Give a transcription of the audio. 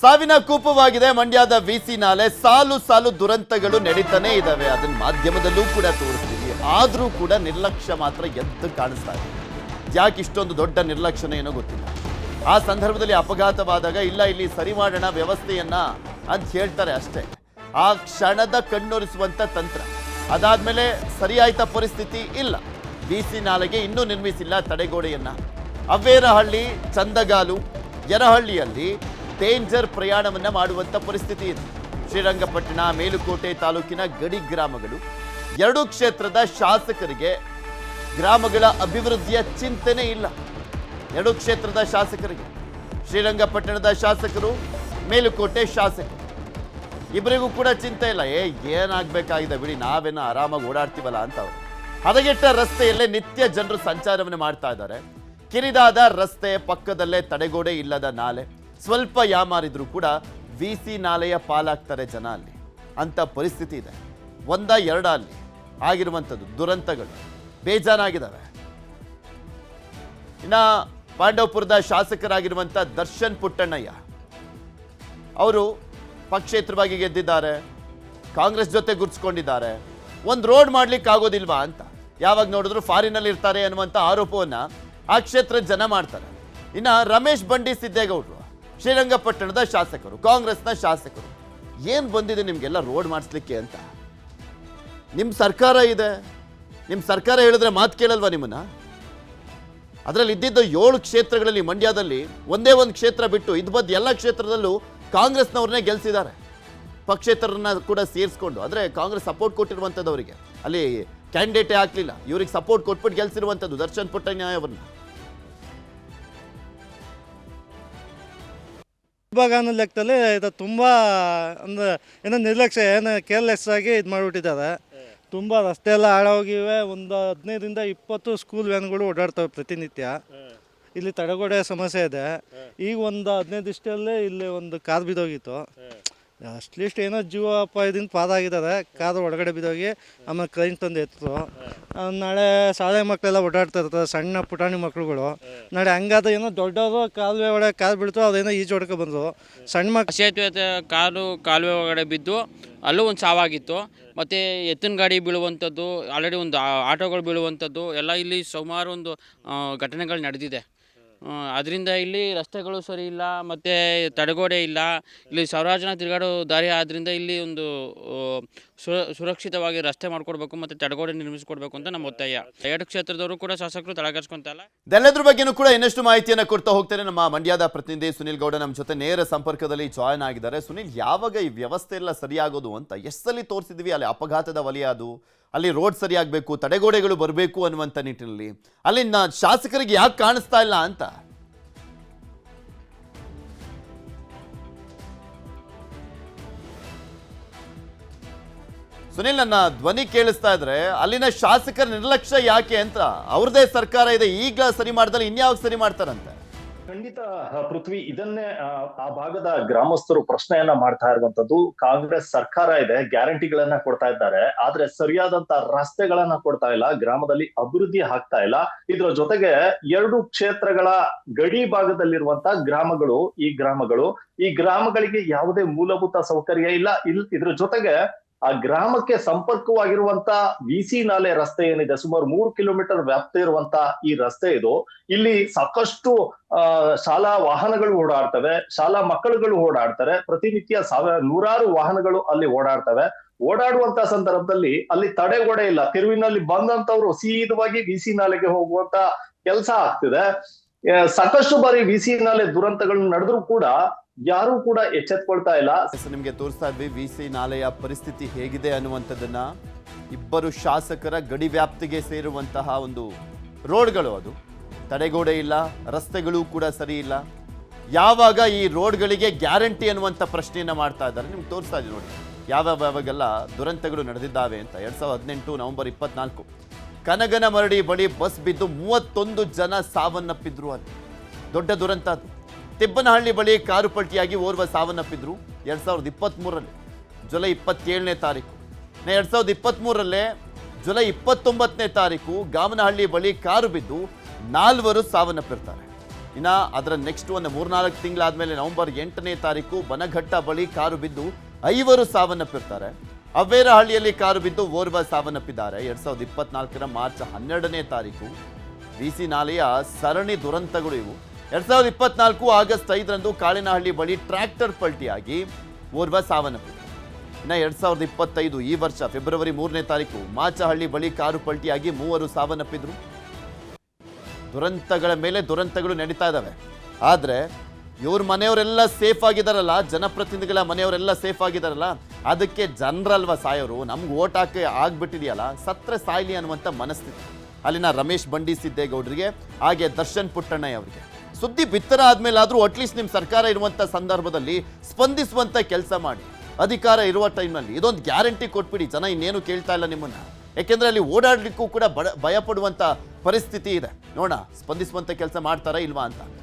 ಸಾವಿನ ಕೂಪವಾಗಿದೆ ಮಂಡ್ಯದ ವಿಸಿ ನಾಲೆ. ಸಾಲು ಸಾಲು ದುರಂತಗಳು ನಡೀತಾನೆ ಇದಾವೆ. ಅದನ್ನ ಮಾಧ್ಯಮದಲ್ಲೂ ಕೂಡ ತೋರಿಸ್ತೀವಿ. ಆದ್ರೂ ಕೂಡ ನಿರ್ಲಕ್ಷ್ಯ ಮಾತ್ರ ಎದ್ದು ಕಾಣಿಸ್ತಾ ಇದೆ. ಯಾಕೆ ಇಷ್ಟೊಂದು ದೊಡ್ಡ ನಿರ್ಲಕ್ಷ್ಯನ ಏನೋ ಗೊತ್ತಿಲ್ಲ. ಆ ಸಂದರ್ಭದಲ್ಲಿ ಅಪಘಾತವಾದಾಗ ಇಲ್ಲ ಇಲ್ಲಿ ಸರಿ ಮಾಡೋಣ ವ್ಯವಸ್ಥೆಯನ್ನ ಅಂತ ಹೇಳ್ತಾರೆ ಅಷ್ಟೇ. ಆ ಕ್ಷಣದ ಕಣ್ಣೊರೆಸುವಂತ ತಂತ್ರ. ಅದಾದ್ಮೇಲೆ ಸರಿಯಾಯ್ತ ಪರಿಸ್ಥಿತಿ ಇಲ್ಲ. ವಿಸಿ ನಾಲೆಗೆ ಇನ್ನೂ ನಿರ್ಮಿಸಿಲ್ಲ ತಡೆಗೋಡೆಯನ್ನ. ಅವ್ವೇರಹಳ್ಳಿ, ಚಂದಗಾಲು, ಯರಹಳ್ಳಿಯಲ್ಲಿ ಡೇಂಜರ್ ಪ್ರಯಾಣವನ್ನ ಮಾಡುವಂತ ಪರಿಸ್ಥಿತಿ ಇದೆ. ಶ್ರೀರಂಗಪಟ್ಟಣ, ಮೇಲುಕೋಟೆ ತಾಲೂಕಿನ ಗಡಿ ಗ್ರಾಮಗಳು. ಎರಡೂ ಕ್ಷೇತ್ರದ ಶಾಸಕರಿಗೆ ಗ್ರಾಮಗಳ ಅಭಿವೃದ್ಧಿಯ ಚಿಂತನೆ ಇಲ್ಲ. ಎರಡೂ ಕ್ಷೇತ್ರದ ಶಾಸಕರಿಗೆ, ಶ್ರೀರಂಗಪಟ್ಟಣದ ಶಾಸಕರು, ಮೇಲುಕೋಟೆ ಶಾಸಕರು ಇಬ್ಬರಿಗೂ ಕೂಡ ಚಿಂತೆ ಇಲ್ಲ. ಏನಾಗಬೇಕಾಗಿದೆ ಬಿಡಿ, ನಾವೇನೋ ಆರಾಮಾಗಿ ಓಡಾಡ್ತೀವಲ್ಲ ಅಂತ. ಅವರು ಹದಗೆಟ್ಟ ರಸ್ತೆಯಲ್ಲೇ ನಿತ್ಯ ಜನರು ಸಂಚಾರವನ್ನು ಮಾಡ್ತಾ ಇದ್ದಾರೆ. ಕಿರಿದಾದ ರಸ್ತೆ ಪಕ್ಕದಲ್ಲೇ ತಡೆಗೋಡೆ ಇಲ್ಲದ ನಾಲೆ. ಸ್ವಲ್ಪ ಯಾಮಾರಿದ್ರು ಕೂಡ ವಿಸಿ ನಾಲೆಯ ಪಾಲಾಗ್ತಾರೆ ಜನ ಅಲ್ಲಿ. ಅಂತ ಪರಿಸ್ಥಿತಿ ಇದೆ. ಒಂದ ಎರಡ ಅಲ್ಲಿ ಆಗಿರುವಂಥದ್ದು ದುರಂತಗಳು ಬೇಜಾನಾಗಿದ್ದಾವೆ. ಇನ್ನ ಪಾಂಡವಪುರದ ಶಾಸಕರಾಗಿರುವಂಥ ದರ್ಶನ್ ಪುಟ್ಟಣ್ಣಯ್ಯ ಅವರು ಪಕ್ಷೇತರವಾಗಿ ಗೆದ್ದಿದ್ದಾರೆ. ಕಾಂಗ್ರೆಸ್ ಜೊತೆ ಗುರ್ಸ್ಕೊಂಡಿದ್ದಾರೆ. ಒಂದು ರೋಡ್ ಮಾಡ್ಲಿಕ್ಕೆ ಆಗೋದಿಲ್ವಾ ಅಂತ ಯಾವಾಗ ನೋಡಿದ್ರು ಫಾರಿನಲ್ಲಿ ಇರ್ತಾರೆ ಅನ್ನುವಂಥ ಆರೋಪವನ್ನ ಆ ಕ್ಷೇತ್ರದ ಜನ ಮಾಡ್ತಾರೆ. ಇನ್ನ ರಮೇಶ್ ಬಂಡಿ ಸಿದ್ದೇಗೌಡರು ಶ್ರೀರಂಗಪಟ್ಟಣದ ಶಾಸಕರು, ಕಾಂಗ್ರೆಸ್ನ ಶಾಸಕರು. ಏನು ಬಂದಿದೆ ನಿಮಗೆಲ್ಲ ರೋಡ್ ಮಾಡಿಸ್ಲಿಕ್ಕೆ ಅಂತ? ನಿಮ್ಮ ಸರ್ಕಾರ ಇದೆ, ನಿಮ್ಮ ಸರ್ಕಾರ ಹೇಳಿದ್ರೆ ಮಾತು ಕೇಳಲ್ವಾ ನಿಮ್ಮನ್ನ? ಅದರಲ್ಲಿ ಇದ್ದಿದ್ದು 7 ಕ್ಷೇತ್ರಗಳಲ್ಲಿ ಮಂಡ್ಯದಲ್ಲಿ ಒಂದೇ ಒಂದು ಕ್ಷೇತ್ರ ಬಿಟ್ಟು ಇದ್ಬದ್ದು ಎಲ್ಲ ಕ್ಷೇತ್ರದಲ್ಲೂ ಕಾಂಗ್ರೆಸ್ನವ್ರನ್ನೇ ಗೆಲ್ಸಿದ್ದಾರೆ. ಪಕ್ಷೇತರನ್ನ ಕೂಡ ಸೇರಿಸ್ಕೊಂಡು. ಅಂದರೆ ಕಾಂಗ್ರೆಸ್ ಸಪೋರ್ಟ್ ಕೊಟ್ಟಿರುವಂಥದ್ದು ಅವರಿಗೆ. ಅಲ್ಲಿ ಕ್ಯಾಂಡಿಡೇಟೇ ಹಾಕ್ಲಿಲ್ಲ, ಇವ್ರಿಗೆ ಸಪೋರ್ಟ್ ಕೊಟ್ಬಿಟ್ಟು ಗೆಲ್ಸಿರುವಂಥದ್ದು ದರ್ಶನ್ ಪುಟ್ಟಣ್ಣ ಅವರನ್ನ. ವಿಭಾಗ ಅನ್ನೋ ಲೆಕ್ಕದಲ್ಲಿ ಇದು ತುಂಬ ಅಂದರೆ ಏನೋ ನಿರ್ಲಕ್ಷ್ಯ, ಏನೋ ಕೇರ್ಲೆಸ್ ಆಗಿ ಇದು ಮಾಡಿಬಿಟ್ಟಿದ್ದಾರೆ. ತುಂಬ ರಸ್ತೆ ಎಲ್ಲ ಹಾಳಾಗಿವೆ. ಒಂದು 15ರಿಂದ 20 ಸ್ಕೂಲ್ ವ್ಯಾನ್ಗಳು ಓಡಾಡ್ತವೆ ಪ್ರತಿನಿತ್ಯ. ಇಲ್ಲಿ ತಡೆಗೋಡೆ ಸಮಸ್ಯೆ ಇದೆ. ಈಗ ಒಂದು 15 ದಿವಸದಲ್ಲೇ ಇಲ್ಲಿ ಒಂದು ಕಾರ್ ಬಿದ್ದೋಗಿತ್ತು. ಅಟ್ಲೀಸ್ಟ್ ಏನೋ ಜೀವೋಪಾಯದಿಂದ ಪಾದಾಗಿದ್ದಾರೆ. ಕಾರ್ ಒಳಗಡೆ ಬಿದ್ದೋಗಿ ಆಮೇಲೆ ಕ್ರೈನ್ ತಂದು ಎತ್ತು. ನಾಳೆ ಶಾಲೆ ಮಕ್ಕಳೆಲ್ಲ ಓಡಾಡ್ತಾ ಇರ್ತಾರೆ, ಸಣ್ಣ ಪುಟಾಣಿ ಮಕ್ಕಳುಗಳು. ನಾಳೆ ಹಂಗಾದ್ರೆ ಏನೋ ದೊಡ್ಡವರು ಕಾಲುವೆ ಒಳಗೆ ಕಾಲು ಬೀಳ್ತು, ಅದೇನೋ ಈಜು ಹೊಡ್ಕೊ ಬಂದರು. ಸಣ್ಣ ಮಕ್ಕಳು ಸೇತುವೆ ಕಾಲುವೆ ಒಳಗಡೆ ಬಿದ್ದು ಅಲ್ಲೂ ಒಂದು ಸಾವಾಗಿತ್ತು. ಮತ್ತು ಎತ್ತಿನ ಗಾಡಿ ಬೀಳುವಂಥದ್ದು, ಆಲ್ರೆಡಿ ಒಂದು ಆಟೋಗಳು ಬೀಳುವಂಥದ್ದು ಎಲ್ಲ ಇಲ್ಲಿ ಸುಮಾರು ಒಂದು ಘಟನೆಗಳು ನಡೆದಿದೆ. ಅದರಿಂದ ಇಲ್ಲಿ ರಸ್ತೆಗಳು ಸರಿ ಇಲ್ಲ, ಮತ್ತು ತಡೆಗೋಡೆ ಇಲ್ಲ. ಇಲ್ಲಿ ಸಾವಿರಾರು ಜನ ತಿರುಗಾಡೋ ದಾರಿ ಆದ್ದರಿಂದ ಇಲ್ಲಿ ಒಂದು ಸುರಕ್ಷಿತವಾಗಿ ರಸ್ತೆ ಮಾಡಿಕೊಡ್ಬೇಕು ಮತ್ತು ತಡೆಗೋಡೆ ನಿರ್ಮಿಸಿಕೊಡ್ಬೇಕು ಅಂತ ನಮ್ಮ ಒತ್ತಾಯ. 2 ಕ್ಷೇತ್ರದವರು ಕೂಡ ಶಾಸಕರು ತಲೆಕೆಡಿಸ್ಕೊಂತಲ್ಲ. ಇದೆಲ್ಲದ್ರ ಬಗ್ಗೆನೂ ಕೂಡ ಇನ್ನಷ್ಟು ಮಾಹಿತಿಯನ್ನು ಕೊಡ್ತಾ ಹೋಗ್ತಾರೆ ನಮ್ಮ ಮಂಡ್ಯದ ಪ್ರತಿನಿಧಿ ಸುನಿಲ್ ಗೌಡ ನಮ್ಮ ಜೊತೆ ನೇರ ಸಂಪರ್ಕದಲ್ಲಿ ಜಾಯ್ನ್ ಆಗಿದ್ದಾರೆ. ಸುನಿಲ್, ಯಾವಾಗ ಈ ವ್ಯವಸ್ಥೆ ಎಲ್ಲ ಸರಿಯಾಗೋದು ಅಂತ? ಎಷ್ಟು ಸಲ ತೋರಿಸಿದ್ವಿ ಅಲ್ಲಿ ಅಪಘಾತದ ವಲಯ ಅದು, ಅಲ್ಲಿ ರೋಡ್ ಸರಿಯಾಗಬೇಕು, ತಡೆಗೋಡೆಗಳು ಬರಬೇಕು ಅನ್ನುವಂಥ ನಿಟ್ಟಿನಲ್ಲಿ ಅಲ್ಲಿ ಶಾಸಕರಿಗೆ ಯಾಕೆ ಕಾಣಿಸ್ತಾ ಇಲ್ಲ ಅಂತ? ಸುನಿಲ್, ನನ್ನ ಧ್ವನಿ ಕೇಳಿಸ್ತಾ ಇದ್ರೆ ಅಲ್ಲಿನ ಶಾಸಕರ ನಿರ್ಲಕ್ಷ್ಯ ಯಾಕೆ ಅಂತ? ಅವ್ರದೇ ಸರ್ಕಾರ ಇದೆ, ಈಗಲೇ ಸರಿ ಮಾಡ್ದಲ್ಲಿ ಇನ್ಯಾವಾಗ ಸರಿ ಮಾಡ್ತಾರಂತೆ? ಖಂಡಿತ ಪೃಥ್ವಿ, ಇದನ್ನೇ ಆ ಭಾಗದ ಗ್ರಾಮಸ್ಥರು ಪ್ರಶ್ನೆಯನ್ನ ಮಾಡ್ತಾ ಇರುವಂತದ್ದು. ಕಾಂಗ್ರೆಸ್ ಸರ್ಕಾರ ಇದೆ, ಗ್ಯಾರಂಟಿಗಳನ್ನ ಕೊಡ್ತಾ ಇದ್ದಾರೆ, ಆದ್ರೆ ಸರಿಯಾದಂತ ರಸ್ತೆಗಳನ್ನ ಕೊಡ್ತಾ ಇಲ್ಲ, ಗ್ರಾಮದಲ್ಲಿ ಅಭಿವೃದ್ಧಿ ಆಗ್ತಾ ಇಲ್ಲ. ಇದ್ರ ಜೊತೆಗೆ 2 ಕ್ಷೇತ್ರಗಳ ಗಡಿ ಭಾಗದಲ್ಲಿರುವಂತ ಗ್ರಾಮಗಳು, ಈ ಗ್ರಾಮಗಳಿಗೆ ಯಾವುದೇ ಮೂಲಭೂತ ಸೌಕರ್ಯ ಇಲ್ಲ. ಇದ್ರ ಜೊತೆಗೆ ಆ ಗ್ರಾಮಕ್ಕೆ ಸಂಪರ್ಕವಾಗಿರುವಂತ ವಿಸಿ ನಾಲೆ ರಸ್ತೆ ಏನಿದೆ, ಸುಮಾರು 3 ಕಿಲೋಮೀಟರ್ ವ್ಯಾಪ್ತಿ ಇರುವಂತ ಈ ರಸ್ತೆ ಇದು. ಇಲ್ಲಿ ಸಾಕಷ್ಟು ಶಾಲಾ ವಾಹನಗಳು ಓಡಾಡ್ತವೆ, ಶಾಲಾ ಮಕ್ಕಳುಗಳು ಓಡಾಡ್ತಾರೆ. ಪ್ರತಿನಿತ್ಯ ನೂರಾರು ವಾಹನಗಳು ಅಲ್ಲಿ ಓಡಾಡುವಂತ ಸಂದರ್ಭದಲ್ಲಿ ಅಲ್ಲಿ ತಡೆಗೋಡೆ ಇಲ್ಲ. ತಿರುವಿನಲ್ಲಿ ಬಂದಂತವ್ರು ಸೀದವಾಗಿ ವಿಸಿ ನಾಲೆಗೆ ಹೋಗುವಂತ ಕೆಲಸ ಆಗ್ತಿದೆ. ಸಾಕಷ್ಟು ಬಾರಿ ವಿಸಿ ನಾಲೆ ದುರಂತಗಳು ನಡೆದ್ರೂ ಕೂಡ ಯಾರು ಕೂಡ ಎಚ್ಚೆತ್ಕೊಳ್ತಾ ಇಲ್ಲ. ನಿಮ್ಗೆ ತೋರಿಸ್ತಾ ಇದ್ವಿ ವಿಸಿ ನಾಲೆಯ ಪರಿಸ್ಥಿತಿ ಹೇಗಿದೆ ಅನ್ನುವಂಥದ್ದನ್ನ. ಇಬ್ಬರು ಶಾಸಕರ ಗಡಿ ವ್ಯಾಪ್ತಿಗೆ ಸೇರುವಂತಹ ಒಂದು ರೋಡ್ಗಳು, ಅದು ತಡೆಗೋಡೆ ಇಲ್ಲ, ರಸ್ತೆಗಳು ಕೂಡ ಸರಿ ಇಲ್ಲ. ಯಾವಾಗ ಈ ರೋಡ್ಗಳಿಗೆ ಗ್ಯಾರಂಟಿ ಅನ್ನುವಂಥ ಪ್ರಶ್ನೆಯನ್ನ ಮಾಡ್ತಾ ಇದ್ದಾರೆ. ನಿಮ್ಗೆ ತೋರಿಸ್ತಾ ಇದ್ದೀವಿ ನೋಡಿ ಯಾವಾಗೆಲ್ಲ ದುರಂತಗಳು ನಡೆದಿದ್ದಾವೆ ಅಂತ. 2018 ನವೆಂಬರ್ 24 ಕನಗನಮರಡಿ ಬಳಿ ಬಸ್ ಬಿದ್ದು 31 ಜನ ಸಾವನ್ನಪ್ಪಿದ್ರು. ಅಲ್ಲಿ ದೊಡ್ಡ ದುರಂತ ಅದು. ತಿಬ್ಬನಹಳ್ಳಿ ಬಳಿ ಕಾರು ಪಲ್ಟಿಯಾಗಿ ಓರ್ವ ಸಾವನ್ನಪ್ಪಿದ್ರು 2023ರಲ್ಲಿ ಜುಲೈ 27ನೇ ತಾರೀಕು. 2023ರಲ್ಲೇ ಜುಲೈ 29ನೇ ತಾರೀಕು ಗಾಮನಹಳ್ಳಿ ಬಳಿ ಕಾರು ಬಿದ್ದು 4 ಸಾವನ್ನಪ್ಪಿರ್ತಾರೆ. ಇನ್ನು ಅದರ ನೆಕ್ಸ್ಟ್ ಒಂದು 3-4 ತಿಂಗಳಾದ್ಮೇಲೆ ನವೆಂಬರ್ 8ನೇ ತಾರೀಕು ಬನಘಟ್ಟ ಬಳಿ ಕಾರು ಬಿದ್ದು 5 ಸಾವನ್ನಪ್ಪಿರ್ತಾರೆ. ಅವ್ವೇರಹಳ್ಳಿಯಲ್ಲಿ ಕಾರು ಬಿದ್ದು ಓರ್ವ ಸಾವನ್ನಪ್ಪಿದ್ದಾರೆ. 2024ರ ಮಾರ್ಚ್ 12ನೇ ತಾರೀಕು ವಿಸಿ ನಾಲೆಯ ಸರಣಿ ದುರಂತಗಳು ಇವು. 2024 ಆಗಸ್ಟ್ 5ರಂದು ಕಾಳಿನಹಳ್ಳಿ ಬಳಿ ಟ್ರ್ಯಾಕ್ಟರ್ ಪಲ್ಟಿಯಾಗಿ ಓರ್ವ ಸಾವನ್ನಪ್ಪಿದ್ದಾರೆ. ಇನ್ನು 2025 ಈ ವರ್ಷ ಫೆಬ್ರವರಿ 3ನೇ ತಾರೀಕು ಮಾಚಹಳ್ಳಿ ಬಳಿ ಕಾರು ಪಲ್ಟಿಯಾಗಿ 3 ಸಾವನ್ನಪ್ಪಿದ್ರು. ದುರಂತಗಳ ಮೇಲೆ ದುರಂತಗಳು ನಡೀತಾ ಇದ್ದಾವೆ. ಆದರೆ ಇವ್ರ ಮನೆಯವರೆಲ್ಲ ಸೇಫ್ ಆಗಿದಾರಲ್ಲ, ಜನಪ್ರತಿನಿಧಿಗಳ ಮನೆಯವರೆಲ್ಲ ಸೇಫ್ ಆಗಿದಾರಲ್ಲ, ಅದಕ್ಕೆ ಜನರಲ್ವ ಸಾಯೋರು. ನಮ್ಗೆ ಓಟ್ ಹಾಕಿ ಆಗ್ಬಿಟ್ಟಿದೆಯಲ್ಲ, ಸತ್ರೆ ಸಾಯ್ಲಿ ಅನ್ನುವಂಥ ಮನಸ್ಥಿತಿ ಅಲ್ಲಿನ ರಮೇಶ್ ಬಂಡಿ ಸಿದ್ದೇಗೌಡರಿಗೆ, ಹಾಗೆ ದರ್ಶನ್ ಪುಟ್ಟಣ್ಣಯ್ಯ ಅವರಿಗೆ. ಸುದ್ದಿ ಬಿತ್ತರ ಆದ್ಮೇಲಾದ್ರೂ ಅಟ್ಲೀಸ್ಟ್ ನಿಮ್ಮ ಸರ್ಕಾರ ಇರುವಂಥ ಸಂದರ್ಭದಲ್ಲಿ ಸ್ಪಂದಿಸುವಂಥ ಕೆಲಸ ಮಾಡಿ. ಅಧಿಕಾರ ಇರುವ ಟೈಮ್ನಲ್ಲಿ ಇದೊಂದು ಗ್ಯಾರಂಟಿ ಕೊಟ್ಬಿಡಿ, ಜನ ಇನ್ನೇನು ಕೇಳ್ತಾ ಇಲ್ಲ ನಿಮ್ಮನ್ನ. ಯಾಕೆಂದ್ರೆ ಅಲ್ಲಿ ಓಡಾಡ್ಲಿಕ್ಕೂ ಕೂಡ ಭಯ ಪಡುವಂಥ ಪರಿಸ್ಥಿತಿ ಇದೆ. ನೋಡೋಣ ಸ್ಪಂದಿಸುವಂಥ ಕೆಲಸ ಮಾಡ್ತಾರಾ ಇಲ್ವಾ ಅಂತ.